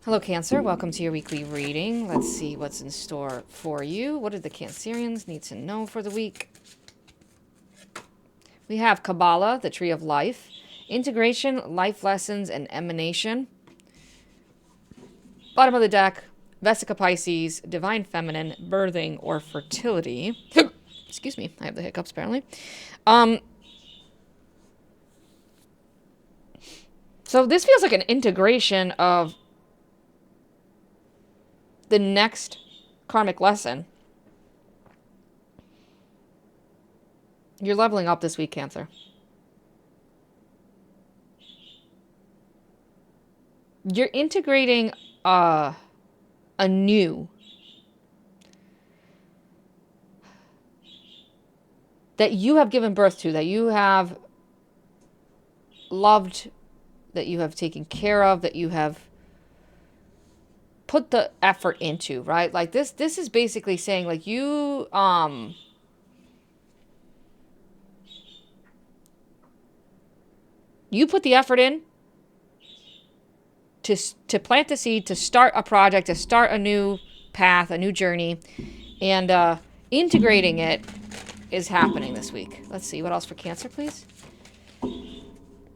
Hello, Cancer. Welcome to your weekly reading. Let's see what's in store for you. What do the Cancerians need to know for the week? We have Kabbalah, the Tree of Life, Integration, Life Lessons, and Emanation. Bottom of the deck, Vesica Pisces, Divine Feminine, Birthing, or Fertility. Excuse me, I have the hiccups apparently. So this feels like an integration of the next karmic lesson. You're leveling up this week, Cancer. You're integrating a new that you have given birth to, that you have loved, that you have taken care of, that you have put the effort into, right? Like this is basically saying like you put the effort in to plant the seed, to start a project, to start a new path, a new journey, and integrating it is happening this week. Let's see, what else for Cancer, please?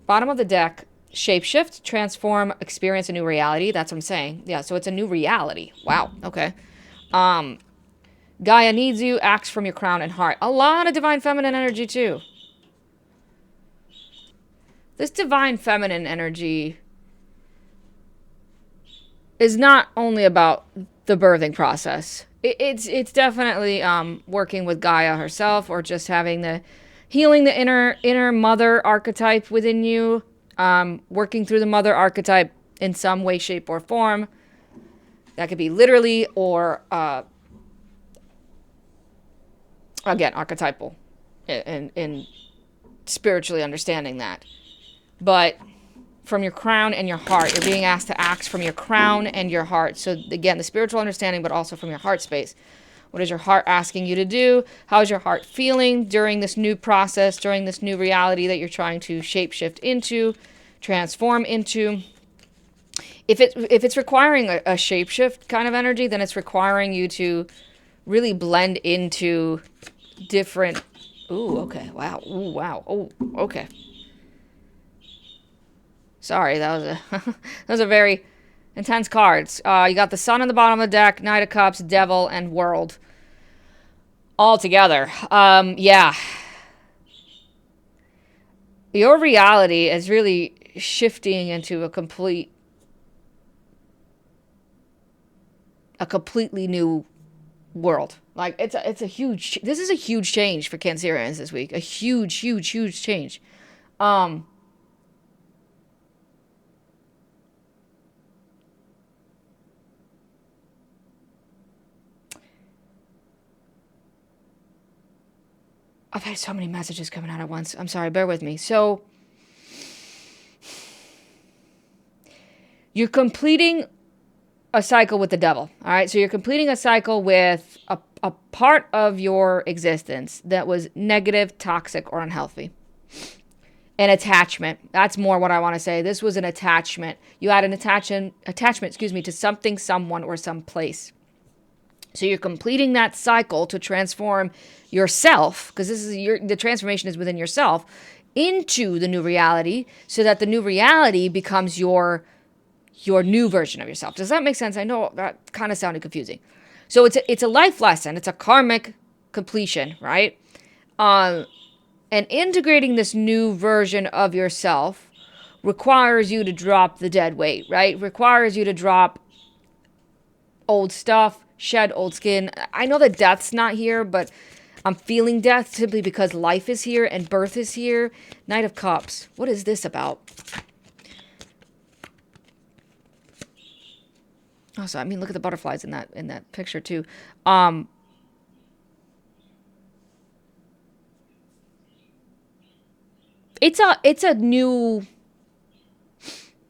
Bottom of the deck, shapeshift, transform, experience a new reality. That's what I'm saying. Yeah, so it's a new reality. Wow, okay. Gaia needs you, acts from your crown and heart. A lot of divine feminine energy, too. This divine feminine energy is not only about the birthing process. It's definitely working with Gaia herself, or just having the healing the inner mother archetype within you, working through the mother archetype in some way, shape, or form. That could be literally or again archetypal, in spiritually understanding that. But from your crown and your heart, you're being asked to act from your crown and your heart. So again, the spiritual understanding, but also from your heart space. What is your heart asking you to do? How is your heart feeling during this new process, during this new reality that you're trying to shapeshift into, transform into? If it's requiring a shapeshift kind of energy, then it's requiring you to really blend into different. Ooh, okay, wow, ooh, wow, oh, okay. Sorry, that was those are very intense cards. You got the Sun on the bottom of the deck, Knight of Cups, Devil, and World all together. Yeah. Your reality is really shifting into a completely new world. Like it's a huge. This is a huge change for Cancerians this week. A huge change. I've had so many messages coming out at once. I'm sorry, bear with me. So, you're completing a cycle with the devil, all right? So you're completing a cycle with a part of your existence that was negative, toxic, or unhealthy. An attachment. That's more what I want to say. This was an attachment. You had an attachment, to something, someone, or some place. So you're completing that cycle to transform yourself, because the transformation is within yourself, into the new reality, so that the new reality becomes your new version of yourself. Does that make sense? I know that kind of sounded confusing. So it's a life lesson. It's a karmic completion, right? And integrating this new version of yourself requires you to drop the dead weight, right? Requires you to drop old stuff, shed old skin. I know that death's not here, but I'm feeling death simply because life is here and birth is here. Knight of Cups. What is this about? Also, I mean, look at the butterflies in that picture too. It's a new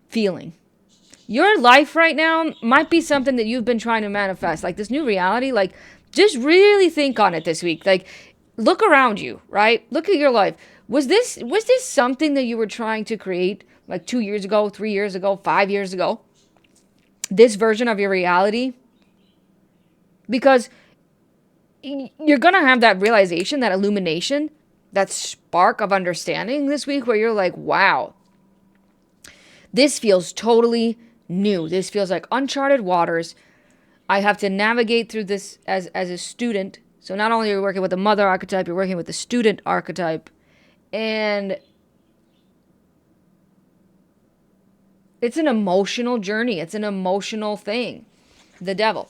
feeling. Your life right now might be something that you've been trying to manifest, like this new reality. Like, just really think on it this week. Like, look around you, right? Look at your life. Was this something that you were trying to create like 2 years ago, 3 years ago, 5 years ago? this version of your reality, because you're going to have that realization, that illumination, that spark of understanding this week where you're like, wow, this feels totally new. This feels like uncharted waters. I have to navigate through this as a student. So not only are you working with the mother archetype, you're working with the student archetype. And it's an emotional journey. It's an emotional thing. The devil.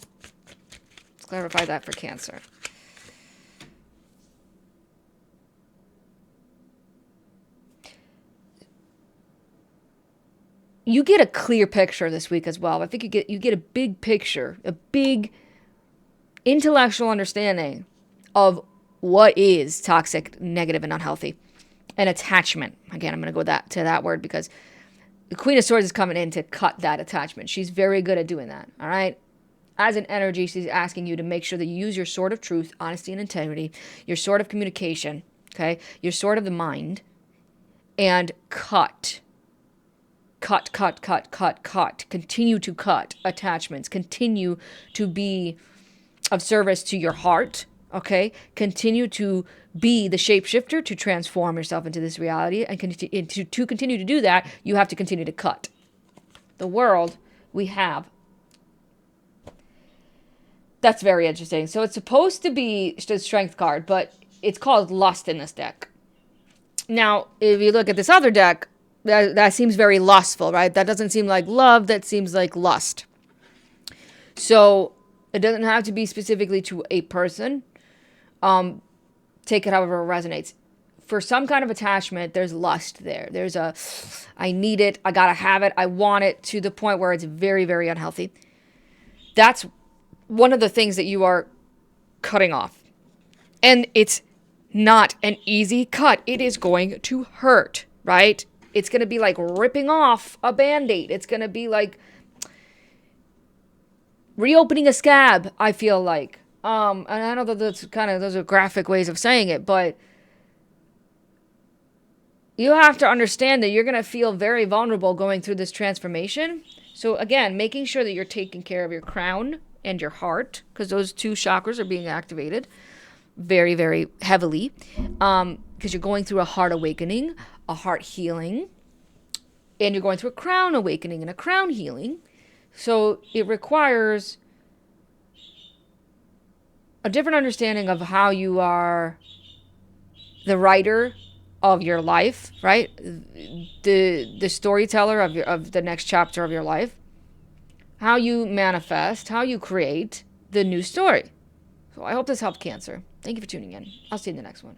Let's clarify that for Cancer. You get a clear picture this week as well. I think you get a big picture, a big intellectual understanding of what is toxic, negative, and unhealthy. And attachment. Again, I'm going to go to that word because the Queen of Swords is coming in to cut that attachment. She's very good at doing that, all right? As an energy, she's asking you to make sure that you use your sword of truth, honesty, and integrity, your sword of communication, okay? Your sword of the mind, and cut. Continue to cut attachments. Continue to be of service to your heart, okay? Continue to be the shapeshifter to transform yourself into this reality. And to continue to do that, you have to continue to cut. The world we have. That's very interesting. So it's supposed to be the strength card, but it's called lust in this deck. Now, if you look at this other deck, that seems very lustful, right? That doesn't seem like love. That seems like lust. So it doesn't have to be specifically to a person. Take it however it resonates. For some kind of attachment, there's lust there. There's I need it. I gotta have it. I want it, to the point where it's very, very unhealthy. That's one of the things that you are cutting off. And it's not an easy cut. It is going to hurt, right? It's going to be like ripping off a Band-Aid. It's going to be like reopening a scab, I feel like. And I know that those are graphic ways of saying it, but you have to understand that you're going to feel very vulnerable going through this transformation. So again, making sure that you're taking care of your crown and your heart, because those two chakras are being activated very, very heavily, because you're going through a heart awakening, a heart healing, and you're going through a crown awakening and a crown healing. So it requires a different understanding of how you are the writer of your life, right? The storyteller of the next chapter of your life. How you manifest, how you create the new story. So I hope this helped, Cancer. Thank you for tuning in. I'll see you in the next one.